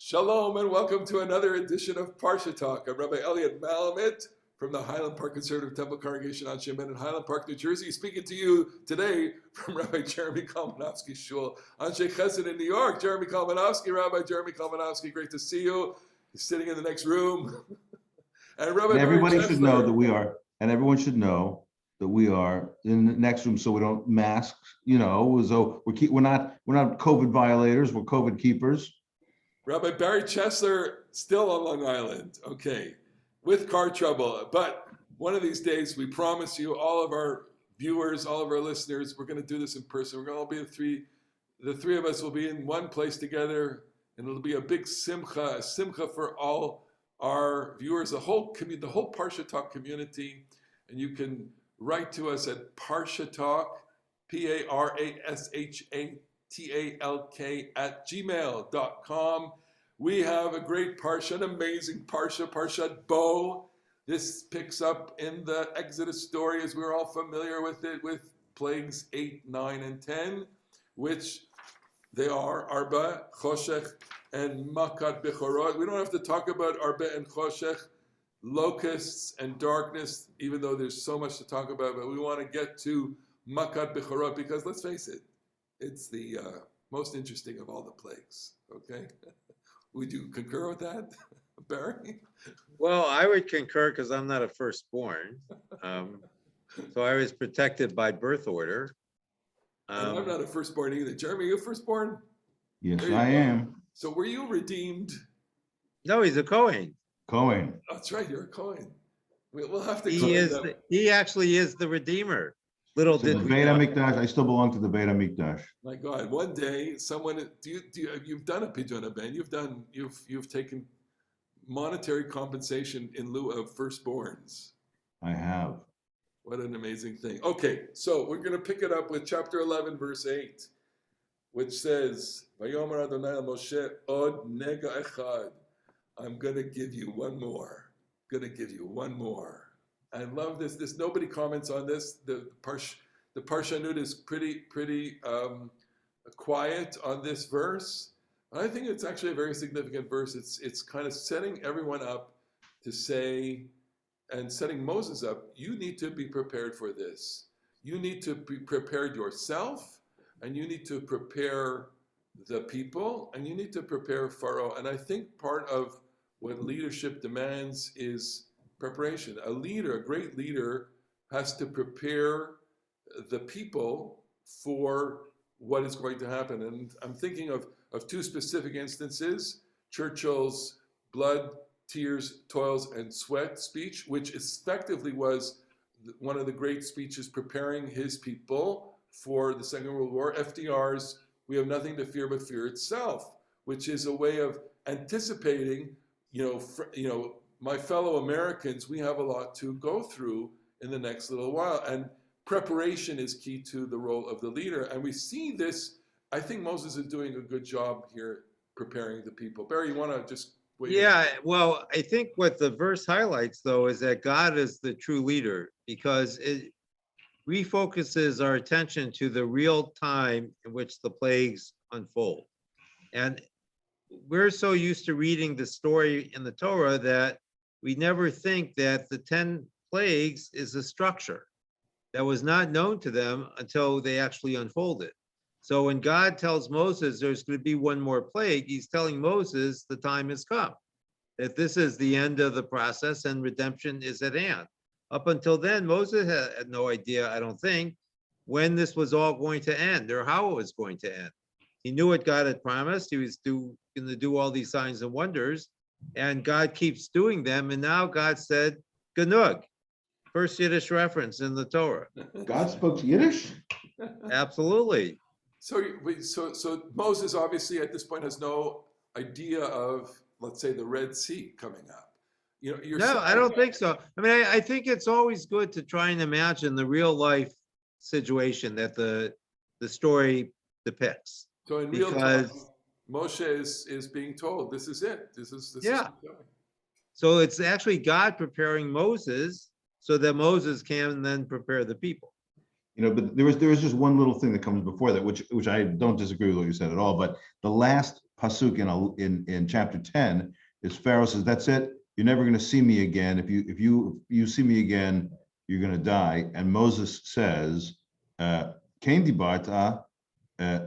Shalom and welcome to another edition of Parasha Talk. I'm Rabbi Elliot Malamit from the Highland Park Conservative Temple Congregation on Shemin in Highland Park, New Jersey, speaking to you today from Rabbi Jeremy Kalmanovsky's shul on Sheikh Chesed in New York. Jeremy Kalmanovsky, Rabbi Jeremy Kalmanovsky, great to see you. He's sitting in the next room. And Rabbi And everybody Barry should know Chesler. that we are, and everyone should know that we are in the next room, so we don't mask. So we're not COVID violators. We're COVID keepers. Rabbi Barry Chesler, still on Long Island, okay, with car trouble. But one of these days, we promise you, all of our viewers, all of our listeners, we're going to do this in person. We're going to be the three of us will be in one place together, and it'll be a big simcha for all our viewers, the whole Parsha Talk community. And you can write to us at Parsha Talk, PARASHA talk@gmail.com. We have a great parsha, an amazing parsha, Parasha Bo. This picks up in the Exodus story, as we're all familiar with it, with plagues 8, 9, and 10, which they are Arba, Choshech, and Makat Bechorot. We don't have to talk about Arba and Choshech, locusts and darkness, even though there's so much to talk about, but we want to get to Makat Bechorot because, let's face it, it's the most interesting of all the plagues, okay? Would you concur with that, Barry? Well, I would concur because I'm not a firstborn. So I was protected by birth order. And I'm not a firstborn either. Jeremy, you a firstborn? Yes, I am. So were you redeemed? No, he's a Kohen. Cohen. That's right, you're a Cohen. We'll have to He actually is the Redeemer. Little So the did we Beit know. HaMikdash. I still belong to the Beit HaMikdash. My God, one day someone you've done a pidyon ben, you've taken monetary compensation in lieu of firstborns. I have. What an amazing thing. Okay, so we're going to pick it up with chapter 11, verse 8, which says, Vayomer Adonai el Moshe od nega echad. I'm going to give you one more. I love this. Nobody comments on this. The Parshanut is pretty quiet on this verse. I think it's actually a very significant verse. It's kind of setting everyone up to say, and setting Moses up, you need to be prepared for this. You need to be prepared yourself, and you need to prepare the people, and you need to prepare Pharaoh. And I think part of what leadership demands is preparation. A great leader, has to prepare the people for what is going to happen. And I'm thinking of two specific instances: Churchill's blood, tears, toils, and sweat speech, which effectively was one of the great speeches preparing his people for the Second World War. FDR's "We have nothing to fear but fear itself," which is a way of anticipating, my fellow Americans, we have a lot to go through in the next little while. And preparation is key to the role of the leader. And we see this, I think Moses is doing a good job here preparing the people. Barry, you want to just wait? Yeah, well, I think what the verse highlights, though, is that God is the true leader, because it refocuses our attention to the real time in which the plagues unfold. And we're so used to reading the story in the Torah that we never think that the 10 plagues is a structure that was not known to them until they actually unfolded. So when God tells Moses there's going to be one more plague, he's telling Moses the time has come, that this is the end of the process and redemption is at hand. Up until then, Moses had no idea, I don't think, when this was all going to end or how it was going to end. He knew what God had promised. He was going to do all these signs and wonders, and God keeps doing them. And now God said, Genug, first Yiddish reference in the Torah. God spoke Yiddish? Absolutely. So Moses obviously at this point has no idea of, let's say, the Red Sea coming up. No, I don't think so. I mean, I think it's always good to try and imagine the real life situation that the story depicts. So in real time, Moshe is being told, this is it. This is yeah. So it's actually God preparing Moses so that Moses can then prepare the people. But there was just one little thing that comes before that, which I don't disagree with what you said at all. But the last pasuk in chapter 10 is Pharaoh says, "That's it. You're never going to see me again. If you see me again, you're going to die." And Moses says, "Kain dibarta,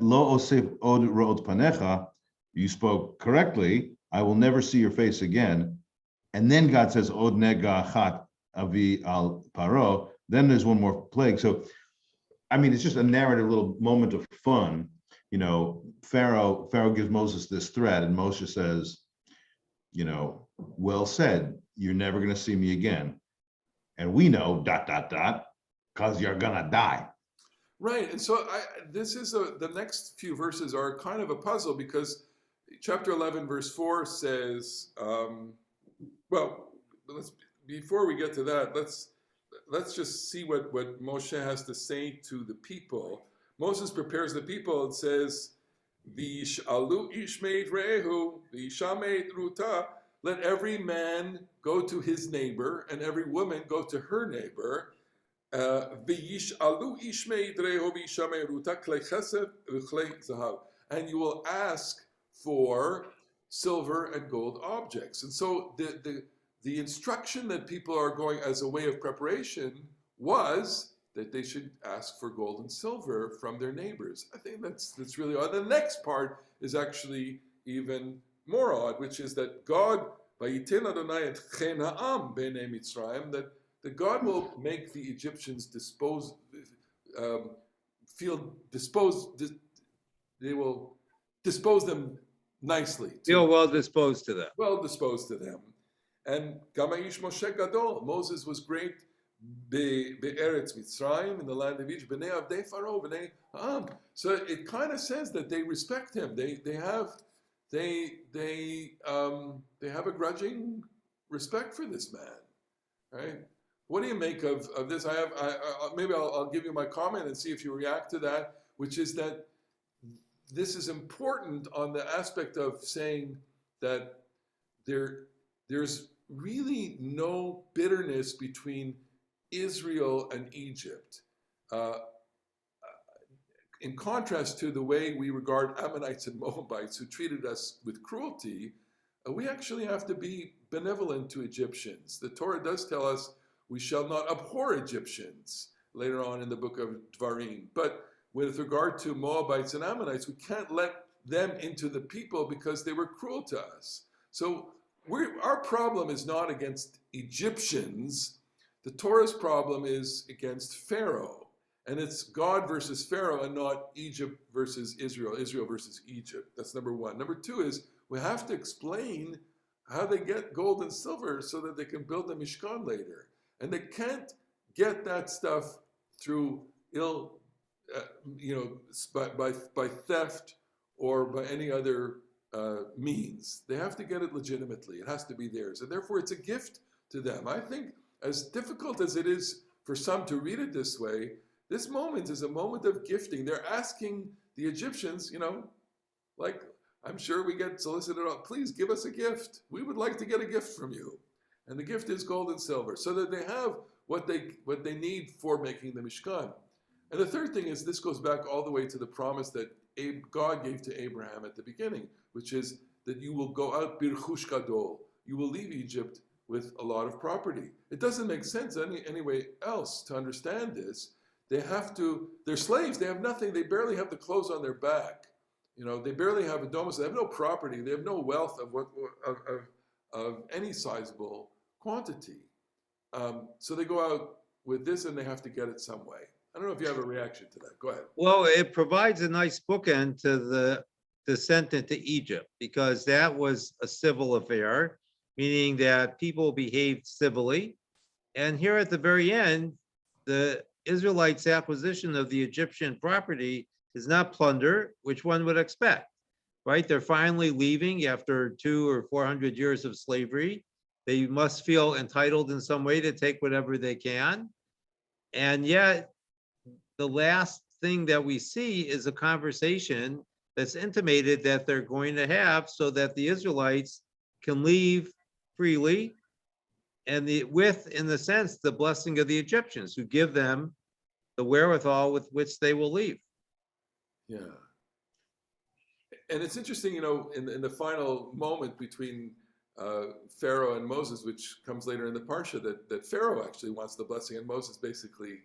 lo osef od ro'ot panecha." You spoke correctly. I will never see your face again. And then God says, "Od nega chat avi al paro." Then there's one more plague. So I mean, it's just a narrative little moment of fun. Pharaoh gives Moses this threat, and Moses says, well said, you're never going to see me again. And we know, ... because you're going to die. Right. And so this is the next few verses are kind of a puzzle because chapter 11, verse 4 says, before we get to that, let's just see what Moshe has to say to the people. Moses prepares the people and says, "V'yish'alu ish meid rehu, v'isha meid ruta." Let every man go to his neighbor, and every woman go to her neighbor. V'yish'alu ish meid rehu, v'isha meid ruta, klei chesed v'klei zahav. And you will ask for silver and gold objects. And so the instruction that people are going as a way of preparation was that they should ask for gold and silver from their neighbors. I think that's really odd. The next part is actually even more odd, which is that God, Vayiten Adonai et chen ha'am b'nei Mitzrayim, that God will make the Egyptians they will dispose them nicely. Feel well disposed to them. Well disposed to them. And Gamaish Moshe Gadol, Moses was great be'eretz Mitzrayim, in the land of Egypt, b'nei avdei Pharaoh, b'nei ha'am. So it kind of says that they respect him. They have a grudging respect for this man, right? What do you make of this? Maybe I'll give you my comment and see if you react to that, which is that this is important on the aspect of saying that there's really no bitterness between Israel and Egypt. In contrast to the way we regard Ammonites and Moabites who treated us with cruelty, we actually have to be benevolent to Egyptians. The Torah does tell us we shall not abhor Egyptians later on in the book of Dvarim. But with regard to Moabites and Ammonites, we can't let them into the people because they were cruel to us. So our problem is not against Egyptians. The Torah's problem is against Pharaoh. And it's God versus Pharaoh and not Egypt versus Israel, Israel versus Egypt. That's number one. Number two is we have to explain how they get gold and silver so that they can build the Mishkan later. And they can't get that stuff through by theft or by any other means. They have to get it legitimately. It has to be theirs. And therefore, it's a gift to them. I think as difficult as it is for some to read it this way, this moment is a moment of gifting. They're asking the Egyptians, like I'm sure we get solicited, please give us a gift. We would like to get a gift from you. And the gift is gold and silver, so that they have what they need for making the Mishkan. And the third thing is, this goes back all the way to the promise that God gave to Abraham at the beginning, which is that you will go out birchush gadol. You will leave Egypt with a lot of property. It doesn't make sense any way else to understand this. They're slaves, they have nothing, they barely have the clothes on their back. They barely have a domicile, they have no property, they have no wealth of any sizable quantity. So they go out with this and they have to get it some way. I don't know if you have a reaction to that. Go ahead. Well, it provides a nice bookend to the descent into Egypt, because that was a civil affair, meaning that people behaved civilly. And here at the very end, the Israelites' acquisition of the Egyptian property is not plunder, which one would expect, right? They're finally leaving after 200 or 400 years of slavery. They must feel entitled in some way to take whatever they can. And yet, the last thing that we see is a conversation that's intimated that they're going to have so that the Israelites can leave freely, and in the sense, the blessing of the Egyptians who give them the wherewithal with which they will leave. Yeah. And it's interesting, in the final moment between Pharaoh and Moses, which comes later in the Parsha, that Pharaoh actually wants the blessing, and Moses basically,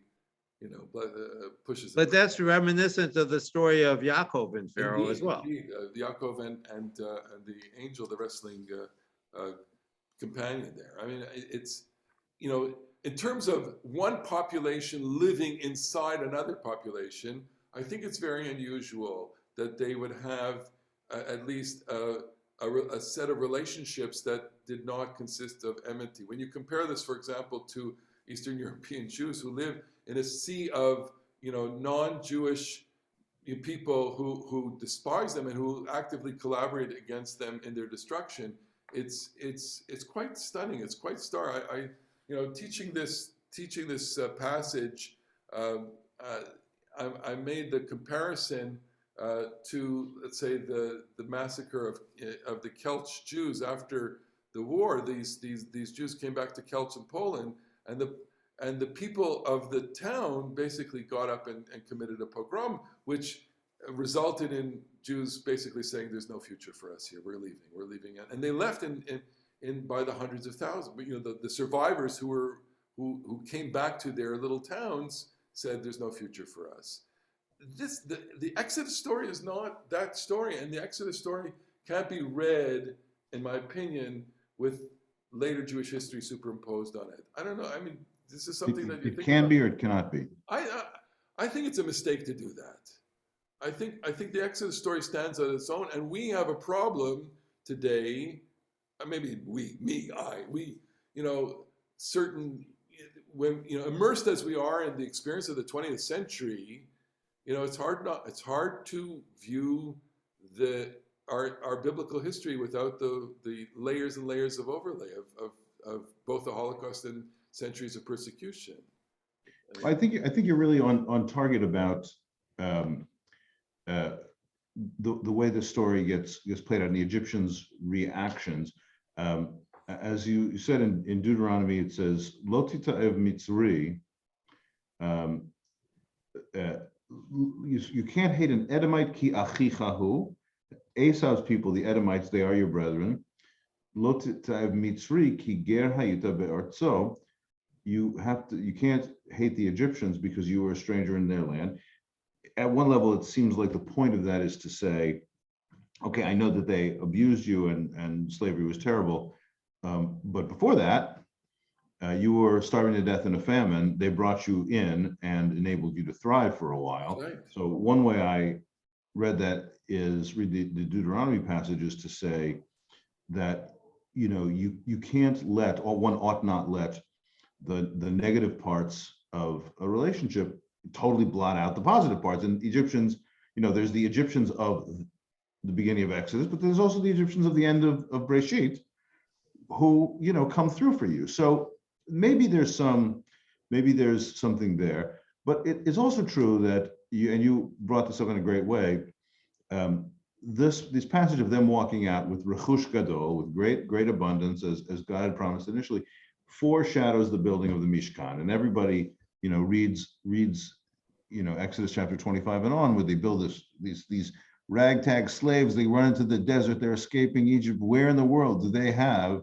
pushes it. But that's reminiscent of the story of Yaakov and Pharaoh as Indeed, well. indeed. Yaakov and the angel, the wrestling companion there. I mean, it's, in terms of one population living inside another population, I think it's very unusual that they would have at least a set of relationships that did not consist of enmity. When you compare this, for example, to Eastern European Jews who live in a sea of, non-Jewish people who despise them and who actively collaborate against them in their destruction, it's quite stunning. It's quite stark. I teaching this passage, I made the comparison to, let's say, the massacre of the Celts Jews after the war. These Jews came back to Celts in Poland, and the people of the town basically got up and committed a pogrom, which resulted in Jews basically saying, "There's no future for us here. We're leaving," and they left in by the hundreds of thousands. But the survivors who came back to their little towns said, "There's no future for us." The Exodus story is not that story, and the Exodus story can't be read, in my opinion, with later Jewish history superimposed on it. I don't know. I mean, this is something that you It think can about. be or it cannot be. I think it's a mistake to do that. I think the Exodus story stands on its own, and we have a problem today. Maybe certain, when immersed as we are in the experience of the 20th century, it's hard to view our biblical history without the layers and layers of overlay of both the Holocaust and centuries of persecution. I think you're really on target about the way the story gets played out and the Egyptians' reactions. As you said in Deuteronomy, it says, "Lo tita'ev Mitzri." You can't hate an Edomite, ki achichahu. Esau's people, the Edomites, they are your brethren. Lo tita'ev Mitzri, ki ger hayita be'artzo. You can't hate the Egyptians because you were a stranger in their land. At one level, it seems like the point of that is to say, okay, I know that they abused you and slavery was terrible, but before that, you were starving to death in a famine. They brought you in and enabled you to thrive for a while. Right. So one way I read that is read the Deuteronomy passages to say that you can't let, or one ought not let, the negative parts of a relationship totally blot out the positive parts. And Egyptians, there's the Egyptians of the beginning of Exodus, but there's also the Egyptians of the end of Breshit who, come through for you. So maybe there's something there, but it is also true that you brought this up in a great way. This passage of them walking out with rechush gadol, with great abundance, as God had promised initially, foreshadows the building of the Mishkan. And everybody, reads, Exodus chapter 25 and on, where they build these ragtag slaves. They run into the desert. They're escaping Egypt. Where in the world do they have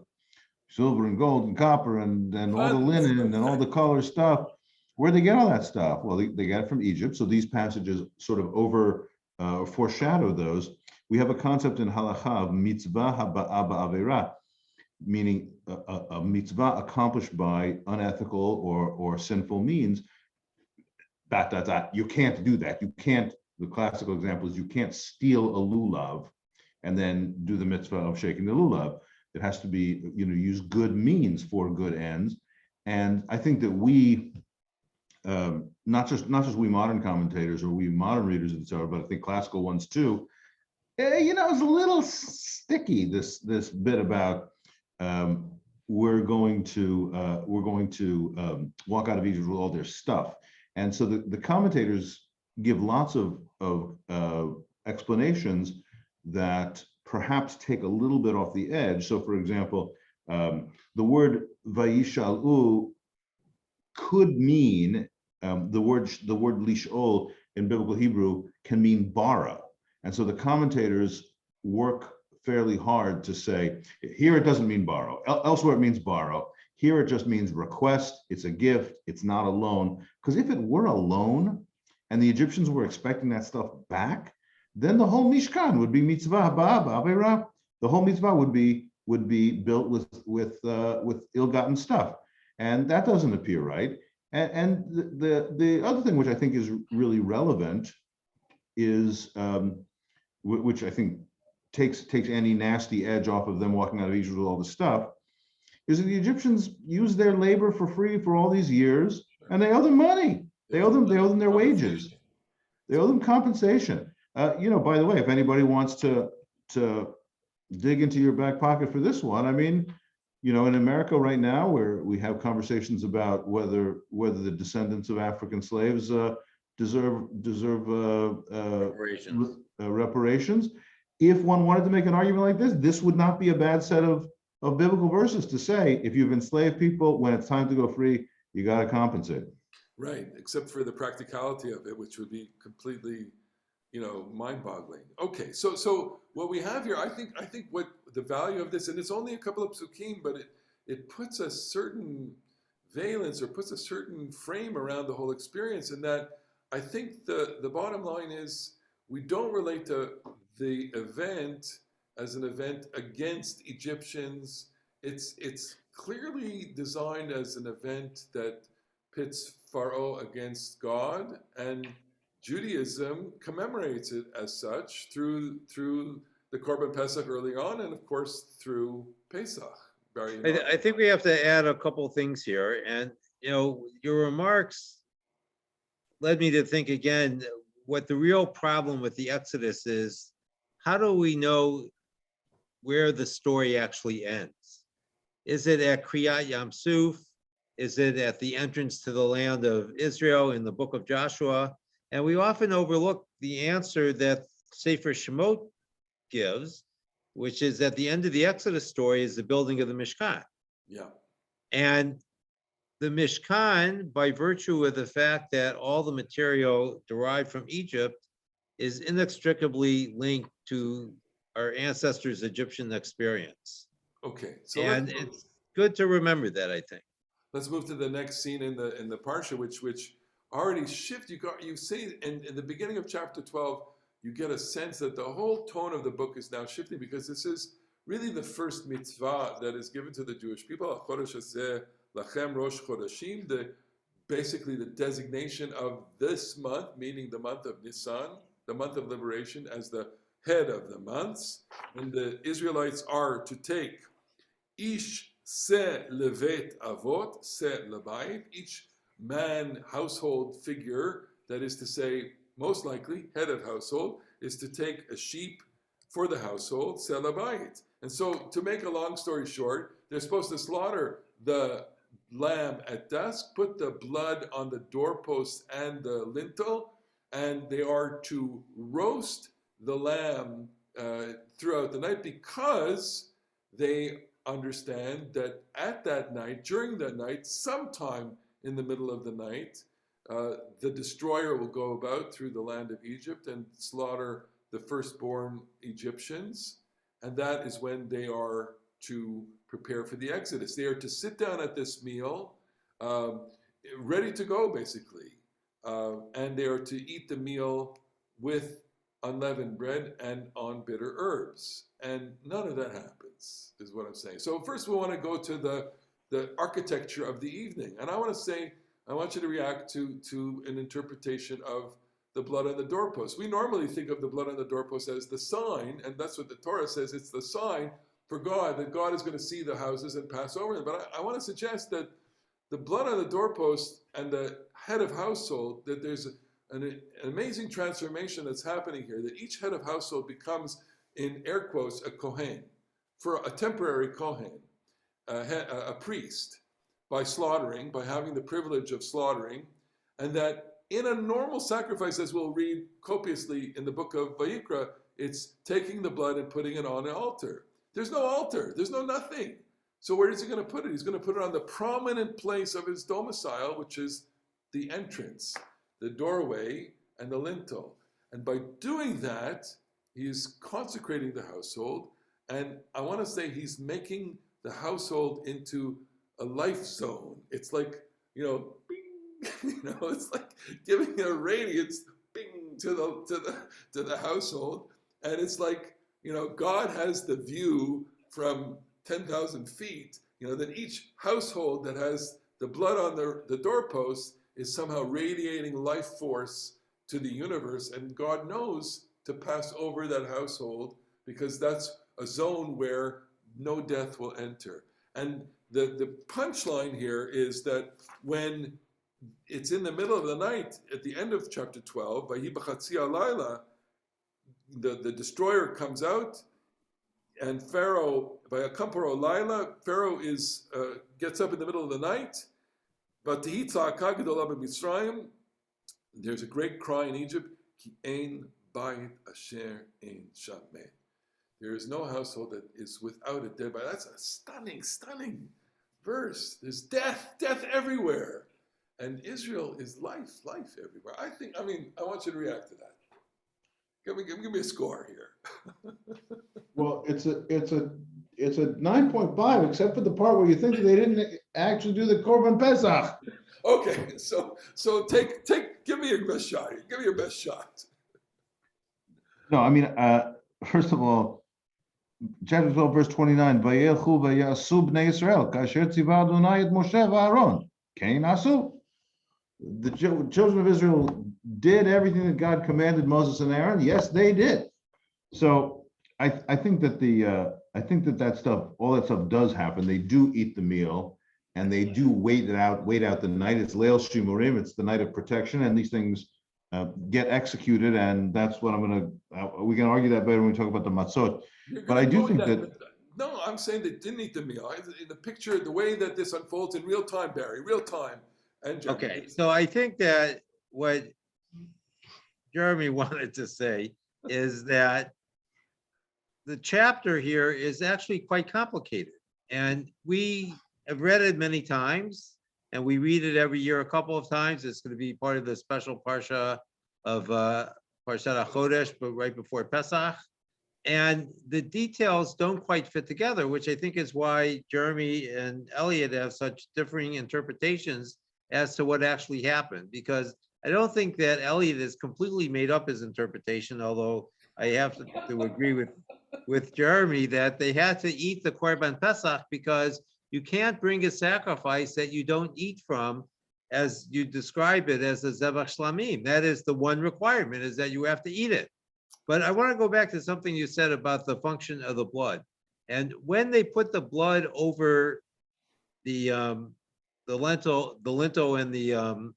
silver and gold and copper and all the linen and all the color stuff? Where'd they get all that stuff? Well, they got it from Egypt. So these passages sort of foreshadow those. We have a concept in halacha of mitzvah haba'a ba'avera, meaning a mitzvah accomplished by unethical or sinful means. You can't do that. You can't. The classical example is you can't steal a lulav and then do the mitzvah of shaking the lulav. It has to be, use good means for good ends. And I think that we, not just we modern commentators or we modern readers of the Torah, but I think classical ones too, it's a little sticky, this bit about we're going to walk out of Egypt with all their stuff. And so the commentators give lots of explanations that perhaps take a little bit off the edge. So for example, the word vayishalu could mean the word lishol in biblical Hebrew can mean borrow. And so the commentators work fairly hard to say, here it doesn't mean borrow. Elsewhere it means borrow. Here it just means request. It's a gift. It's not a loan. Because if it were a loan and the Egyptians were expecting that stuff back, then the whole Mishkan would be mitzvah ba'avera. The whole mitzvah would be built with ill-gotten stuff, and that doesn't appear right. And the other thing which I think is really relevant is which I think takes any nasty edge off of them walking out of Egypt with all the stuff, is that the Egyptians used their labor for free for all these years, and they owe them money. They owe them their wages. They owe them compensation. By the way, if anybody wants to dig into your back pocket for this one, I mean, in America right now, where we have conversations about whether the descendants of African slaves deserve reparations. If one wanted to make an argument like this would not be a bad set of biblical verses to say, if you've enslaved people, when it's time to go free, you got to compensate. Right, except for the practicality of it, which would be completely, mind-boggling. Okay, so what we have here, I think what the value of this, and it's only a couple of psukim, but it puts a certain valence or puts a certain frame around the whole experience, and that I think the bottom line is we don't relate to the event as an event against Egyptians. It's clearly designed as an event that pits Pharaoh against God, and Judaism commemorates it as such through the Korban Pesach early on, and of course through Pesach. I think we have to add a couple things here, and your remarks led me to think again what the real problem with the Exodus is. How do we know where the story actually ends? Is it at Kriyat Yam Suf? Is it at the entrance to the land of Israel in the book of Joshua? And we often overlook the answer that Sefer Shemot gives, which is at the end of the Exodus story is the building of the Mishkan. Yeah. And the Mishkan, by virtue of the fact that all the material derived from Egypt is inextricably linked to our ancestors' Egyptian experience. Okay. So and it's good to remember that, I think. Let's move to the next scene in the Parsha, which already shift. You say in the beginning of chapter 12, you get a sense that the whole tone of the book is now shifting, because this is really the first mitzvah that is given to the Jewish people. HaChodesh hazeh lachem rosh chodashim, basically the designation of this month, meaning the month of Nisan, the month of liberation, as the head of the months. And the Israelites are to take ish se levet avot, se lebayit, each man, household figure, that is to say, most likely, head of household, is to take a sheep for the household, se lebayit. And so, to make a long story short, they're supposed to slaughter the lamb at dusk, put the blood on the doorpost and the lintel, and they are to roast the lamb throughout the night, because they understand that at that night, during that night, sometime in the middle of the night, the destroyer will go about through the land of Egypt and slaughter the firstborn Egyptians, and that is when they are to prepare for the Exodus. They are to sit down at this meal, ready to go, basically, and they are to eat the meal with unleavened bread and on bitter herbs. And none of that happens, is what I'm saying. So first we want to go to the architecture of the evening. And I want you to react to an interpretation of the blood on the doorpost. We normally think of the blood on the doorpost as the sign, and that's what the Torah says. It's the sign for God, that God is going to see the houses and pass over them. But I want to suggest that the blood on the doorpost and the head of household, that there's an amazing transformation that's happening here, that each head of household becomes, in air quotes, a Kohen, for a temporary Kohen, a priest, by having the privilege of slaughtering, and that in a normal sacrifice, as we'll read copiously in the book of Vayikra, it's taking the blood and putting it on an altar. There's no altar, there's no nothing. So where is he going to put it? He's going to put it on the prominent place of his domicile, which is the entrance, the doorway, and the lintel. And by doing that, he is consecrating the household. And I want to say he's making the household into a life zone. It's like, bing, it's like giving a radiance, bing, to the household. And it's like, God has the view from 10,000 feet, that each household that has the blood on the doorpost is somehow radiating life force to the universe. And God knows to pass over that household because that's a zone where no death will enter. And the punchline here is that when it's in the middle of the night, at the end of chapter 12, Vayi b'chatzi halayla, the destroyer comes out, and Pharaoh, by a kamparo laila, Pharaoh gets up in the middle of the night. V'tihi tza'aka gedola b'Mitzrayim. There's a great cry in Egypt. Ki ein bayit asher ein shameh. There is no household that is without a dead body. That's a stunning, stunning verse. There's death everywhere. And Israel is life everywhere. I want you to react to that. Give me a score here. Well, it's a 9.5, except for the part where you think they didn't actually do the Korban Pesach. Okay, so give me your best shot. Give me your best shot. No, I mean, first of all, chapter 12, verse 29, Vayelchu v'yasu b'nei Yisrael, kasher tziva Adonai et Moshe v'Aaron, kein asu. The children of Israel did everything that God commanded Moses and Aaron. Yes, they did. So I think that that stuff, all that stuff does happen. They do eat the meal, and they do wait out the night. It's Leil Shimurim. It's the night of protection, and these things get executed. And that's what we can argue that better when we talk about the matzot. But I do think that. No, I'm saying they didn't eat the meal. In the picture, the way that this unfolds in real time, Barry, real time. And okay, so I think that what Jeremy wanted to say is that the chapter here is actually quite complicated. And we have read it many times, and we read it every year a couple of times. It's going to be part of the special Parsha of Parashat Chodesh, but right before Pesach. And the details don't quite fit together, which I think is why Jeremy and Elliot have such differing interpretations as to what actually happened, because I don't think that Elliot has completely made up his interpretation, although I have to agree with Jeremy that they had to eat the Korban Pesach because you can't bring a sacrifice that you don't eat from, as you describe it, as a Zevach Shlamim. That is the one requirement, is that you have to eat it. But I want to go back to something you said about the function of the blood. And when they put the blood over the lintel and the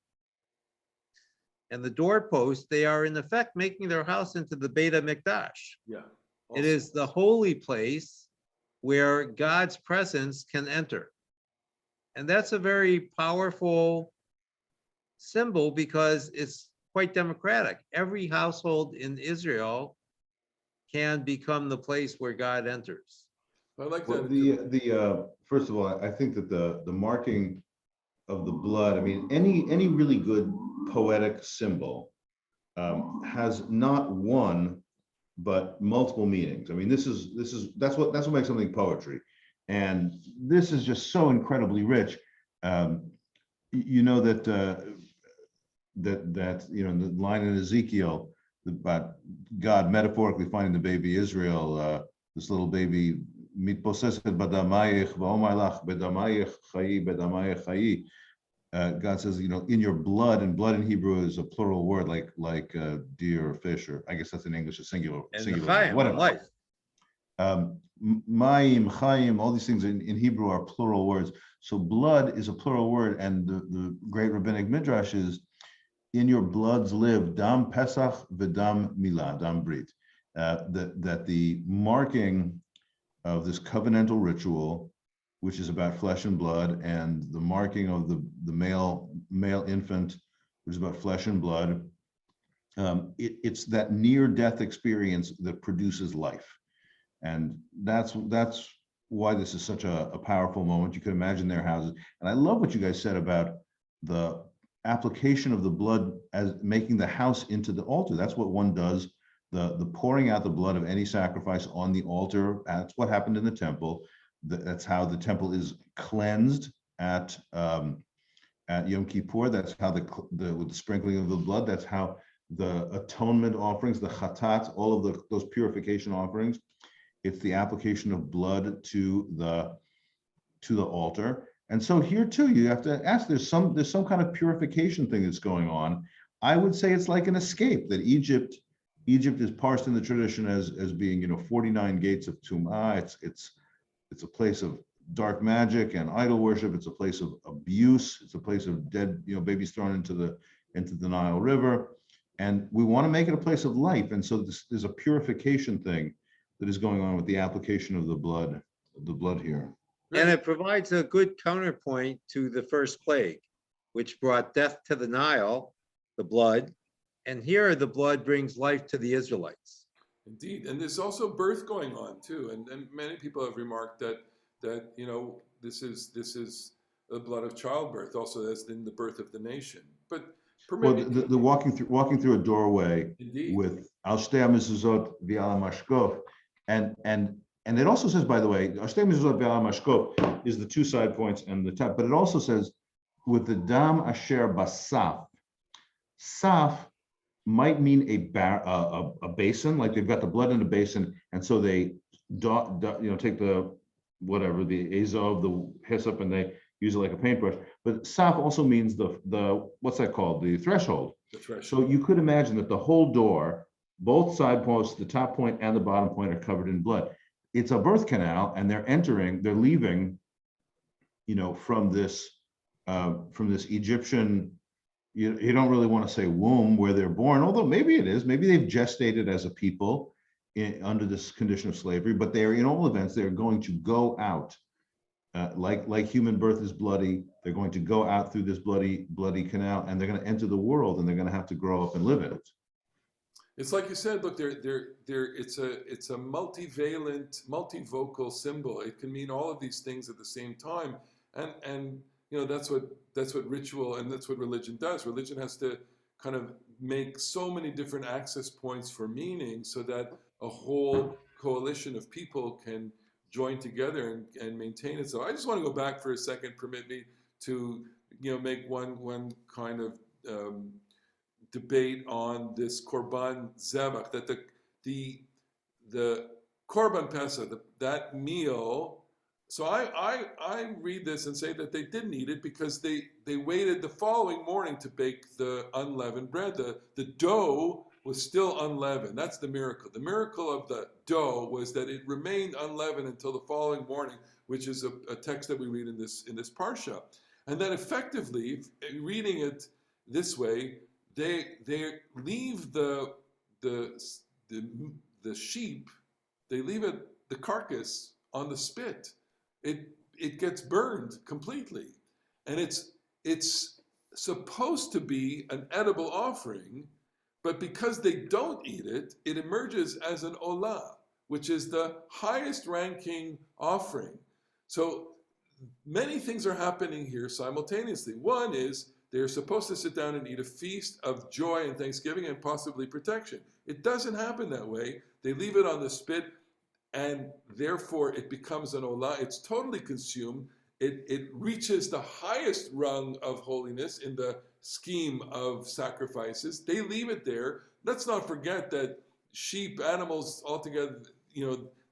doorpost, they are in effect making their house into the Beit HaMikdash. Yeah. It is the holy place where God's presence can enter. And that's a very powerful symbol because it's quite democratic. Every household in Israel can become the place where God enters. I like Well, that. first of all, I think that the marking of the blood, I mean, any really good poetic symbol has not one but multiple meanings. I mean, that's what makes something poetry, and this is just so incredibly rich. You know that the line in Ezekiel about God metaphorically finding the baby Israel, this little baby, mitposesed badamayich v'omalach bedamayich chayi bedamayich chayi. God says, in your blood, and blood in Hebrew is a plural word, like deer or fish, or I guess that's in English a singular. Whatever. Life. Mayim, chayim, all these things in Hebrew are plural words. So blood is a plural word, and the great rabbinic midrash is, in your bloods live dam pesach v'dam milah, dam brit. That the marking of this covenantal ritual, which is about flesh and blood, and the marking of the male infant, which is about flesh and blood. It's that near-death experience that produces life, and that's why this is such a powerful moment. You can imagine their houses, and I love what you guys said about the application of the blood as making the house into the altar. That's what one does. The pouring out the blood of any sacrifice on the altar. That's what happened in the temple. That's how the temple is cleansed at Yom Kippur. That's how with the sprinkling of the blood. That's how the atonement offerings, the chatat, all of those purification offerings. It's the application of blood to the altar. And so here too, you have to ask, there's some kind of purification thing that's going on. I would say it's like an escape, that Egypt is parsed in the tradition as being, 49 gates of Tum'ah. It's a place of dark magic and idol worship. It's a place of abuse. It's a place of dead, babies thrown into the Nile River. And we want to make it a place of life. And so there's a purification thing that is going on with the application of the blood here. And it provides a good counterpoint to the first plague, which brought death to the Nile, the blood. And here the blood brings life to the Israelites. Indeed. And there's also birth going on too. And many people have remarked that this is the blood of childbirth, also as in the birth of the nation. But the walking through a doorway. Indeed. With al shtei mezuzot v'al mashkot, and it also says, by the way, al shtei mezuzot v'al mashkot is the two side points and the top, but it also says with the dam asher basaf. Saf might mean a basin, like they've got the blood in a basin, and so they take the azov, the hyssop, and they use it like a paintbrush. But saf also means the what's that called? The threshold. The threshold. So you could imagine that the whole door, both side posts, the top point and the bottom point, are covered in blood. It's a birth canal, and they're leaving, from this Egyptian. You don't really want to say womb where they're born, although maybe it is. Maybe they've gestated as a people under this condition of slavery, but they're, in all events, they're going to go out. Like human birth is bloody, they're going to go out through this bloody canal, and they're going to enter the world, and they're going to have to grow up and live in it. It's like you said. Look, it's a multivalent, multivocal symbol. It can mean all of these things at the same time, and that's what ritual and that's what religion does. Religion has to kind of make so many different access points for meaning, so that a whole coalition of people can join together and maintain it. So I just want to go back for a second. Permit me to make one kind of debate on this korban zevach, that the korban pesach, that meal. So I read this and say that they didn't eat it because they waited the following morning to bake the unleavened bread. The dough was still unleavened. That's the miracle. The miracle of the dough was that it remained unleavened until the following morning, which is a text that we read in this Parsha. And then effectively, reading it this way, they leave the sheep, they leave it, the carcass, on the spit. It gets burned completely, and it's supposed to be an edible offering, but because they don't eat it, it emerges as an olah, which is the highest ranking offering. So many things are happening here simultaneously. One is they're supposed to sit down and eat a feast of joy and thanksgiving and possibly protection. It doesn't happen that way. They leave it on the spit, and therefore it becomes an olah. It's totally consumed. It reaches the highest rung of holiness in the scheme of sacrifices. They leave it there. Let's not forget that sheep, animals altogether,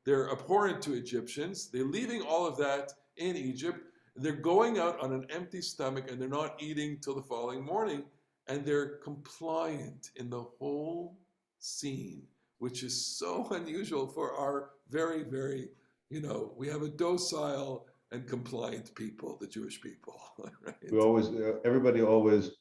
they're abhorrent to Egyptians. They're leaving all of that in Egypt. They're going out on an empty stomach, and they're not eating till the following morning, and they're compliant in the whole scene, which is so unusual for our very, very, we have a docile and compliant people, the Jewish people, right? Everybody always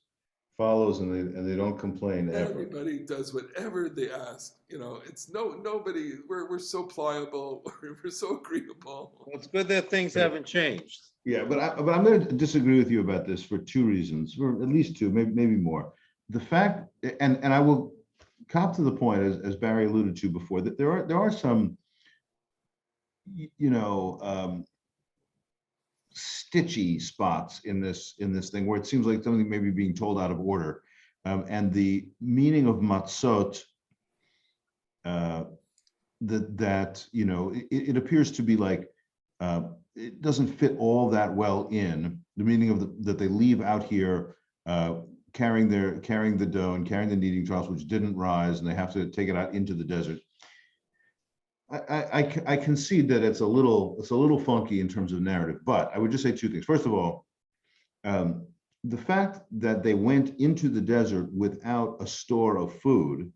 follows, and they don't complain ever. Everybody does whatever they ask. It's nobody. We're so pliable. We're so agreeable. Well, it's good that things haven't changed. Yeah, but I'm going to disagree with you about this for two reasons, or at least two, maybe more. The fact, and I will cop to the point, as Barry alluded to before, that there are some, stitchy spots in this thing where it seems like something maybe being told out of order. And the meaning of matzot, that it appears to be like it doesn't fit all that well in the meaning of that they leave out here carrying the dough and carrying the kneading troughs, which didn't rise, and they have to take it out into the desert. I concede that it's a little funky in terms of narrative, but I would just say two things. First of all, the fact that they went into the desert without a store of food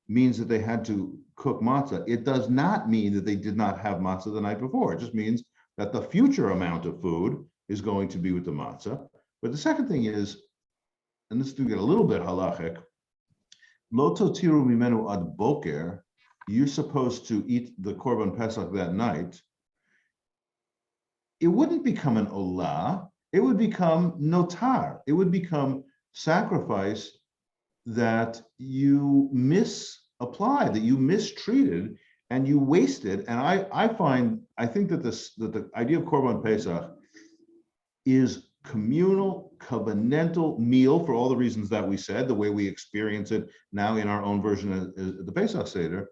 means that they had to cook matzah. It does not mean that they did not have matzah the night before. It just means that the future amount of food is going to be with the matzah. But the second thing is, and this do get a little bit halachic, lo totiru mimenu ad boker, you're supposed to eat the korban pesach that night. It wouldn't become an olah, it would become notar. It would become sacrifice that you misapplied, that you mistreated, and you wasted. And I think that the idea of korban pesach is communal, covenantal meal for all the reasons that we said, the way we experience it now in our own version of the Pesach Seder.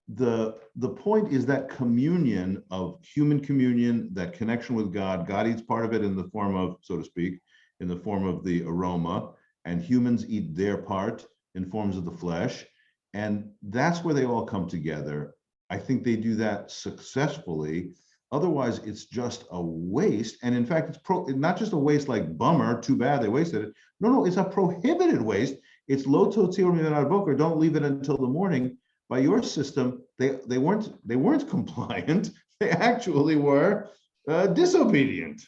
The point is that communion of human communion, that connection with God. God eats part of it in the form of, so to speak, in the form of the aroma, and humans eat their part in forms of the flesh. And that's where they all come together. I think they do that successfully. Otherwise, it's just a waste. And in fact, it's not just a waste like bummer, too bad they wasted it. No, it's a prohibited waste. It's lo totir min ad boker, don't leave it until the morning. By your system, they weren't compliant. They actually were disobedient.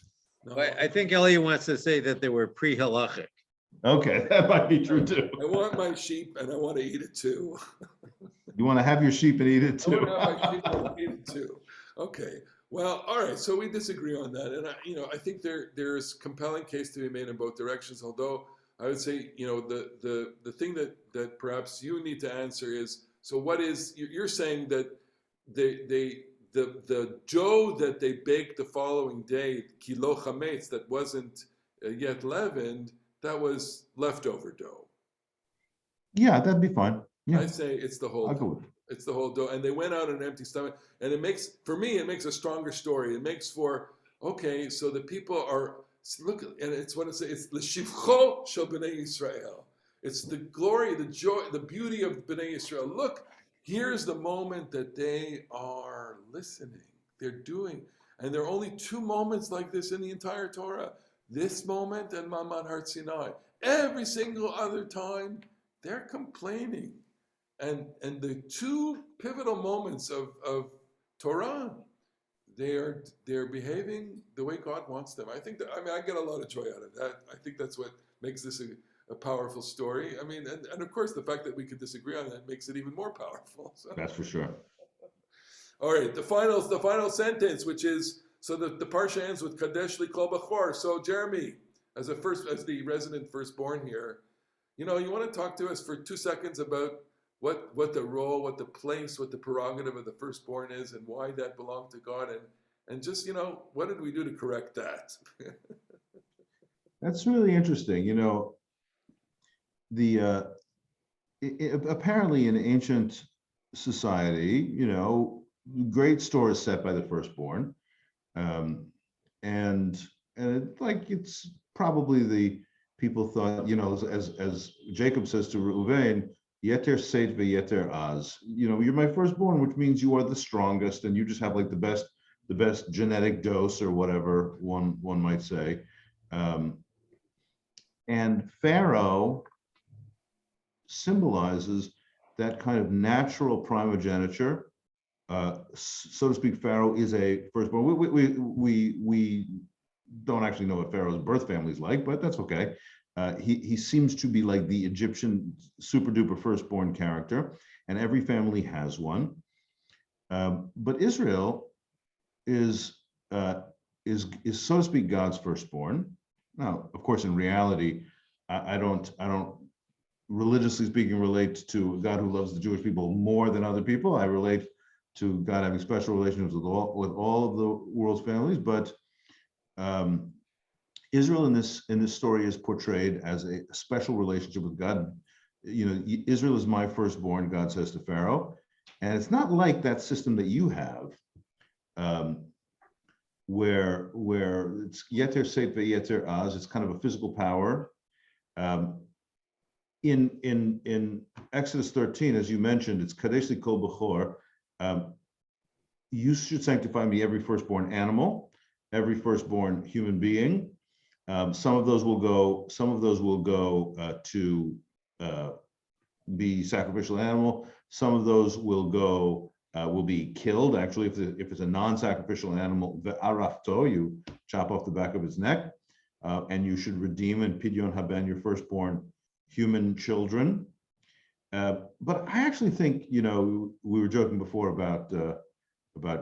No, I think Elliot wants to say that they were pre-halachic. Okay, that might be true too. I want my sheep and I want to eat it too. You want to have your sheep and eat it I too. want to have my sheep and eat it too. Okay. Well, all right. So we disagree on that, and I think there's compelling case to be made in both directions. Although I would say, the thing that perhaps you need to answer is, so what is, you're saying that the dough that they baked the following day, kilo chametz, that wasn't yet leavened, that was leftover dough. Yeah, that'd be fine. Yeah, I say it's the whole I'll go dough. with it. It's the whole dough, and they went out on an empty stomach, and it makes a stronger story. It makes for, okay, so the people are, look, and it's what it says, it's l'shivcho shel b'nei Yisrael. It's the glory, the joy, the beauty of b'nei Yisrael. Look, here's the moment that they are listening. They're doing, and there are only two moments like this in the entire Torah. This moment and Mamad Har Sinai. Every single other time, they're complaining. And the two pivotal moments of Torah, they're behaving the way God wants them. I think that, I get a lot of joy out of that. I think that's what makes this a powerful story. And of course the fact that we could disagree on that makes it even more powerful. So. That's for sure. All right, the final sentence, which is, so the parsha ends with Kadesh li kol bachor. So Jeremy, as the resident firstborn here, you want to talk to us for 2 seconds about what the role, what the place, what the prerogative of the firstborn is, and why that belonged to God, and just, what did we do to correct that? That's really interesting. Apparently in ancient society, great store is set by the firstborn, and it's probably the people thought, as Jacob says to Reuven, Yeter Seit veYeter Az. You're my firstborn, which means you are the strongest, and you just have like the best genetic dose, or whatever one might say. And Pharaoh symbolizes that kind of natural primogeniture. So to speak, Pharaoh is a firstborn. We don't actually know what Pharaoh's birth family is like, but that's okay. He seems to be like the Egyptian super duper firstborn character, and every family has one. But Israel is so to speak God's firstborn. Now, of course, in reality, I don't religiously speaking relate to God who loves the Jewish people more than other people. I relate God having special relationships with all of the world's families, but Israel in this story is portrayed as a special relationship with God. Israel is my firstborn, God says to Pharaoh, and it's not like that system that you have, where it's Yeter Seit veYeter Az. It's kind of a physical power. In Exodus 13, as you mentioned, it's Kadesh Li Kol Bechor. You should sanctify me, every firstborn animal, every firstborn human being. Some of those will go to be sacrificial animal. Some of those will be killed. Actually, if it's a non-sacrificial animal, ve'arafto, you chop off the back of its neck, and you should redeem and pidyon haben, your firstborn human children. But I actually think, we were joking before about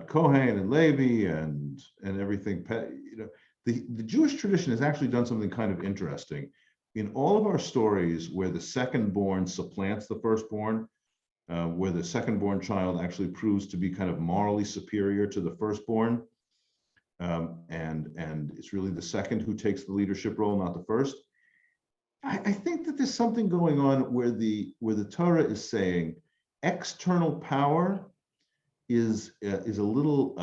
Kohen and Levi and everything. The Jewish tradition has actually done something kind of interesting. In all of our stories where the secondborn supplants the firstborn, where the secondborn child actually proves to be kind of morally superior to the firstborn, and it's really the second who takes the leadership role, not the first. I think that there's something going on where the Torah is saying external power is a little,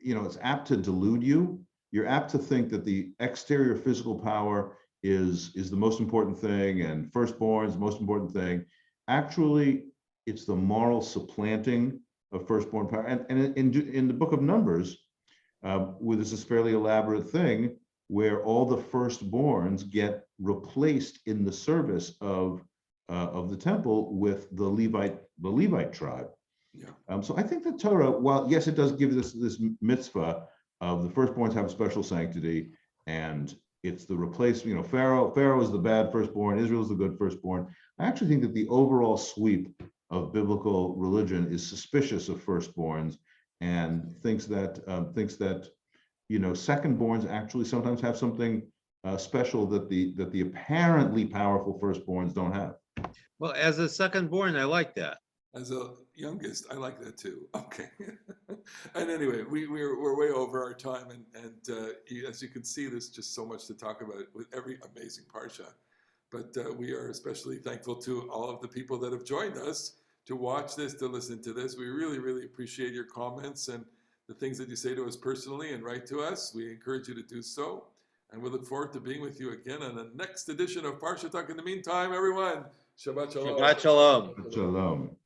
it's apt to delude you. You're apt to think that the exterior physical power is the most important thing, and firstborn is the most important thing. Actually, it's the moral supplanting of firstborn power. And in the book of Numbers, where there's this fairly elaborate thing where all the firstborns get replaced in the service of the temple with the Levite tribe. Yeah. So I think the Torah, while yes, it does give this mitzvah of the firstborns have a special sanctity, and it's the replacement. Pharaoh is the bad firstborn, Israel is the good firstborn. I actually think that the overall sweep of biblical religion is suspicious of firstborns and thinks that secondborns actually sometimes have something special that the apparently powerful firstborns don't have. Well, as a secondborn, I like that. As a youngest, I like that too. Okay. And anyway, we're way over our time, and as you can see, there's just so much to talk about with every amazing Parsha. But we are especially thankful to all of the people that have joined us to watch this, to listen to this. We really, really appreciate your comments and the things that you say to us personally and write to us. We encourage you to do so. And we look forward to being with you again on the next edition of Parasha Talk. In the meantime, everyone, Shabbat Shalom. Shabbat Shalom. Shalom.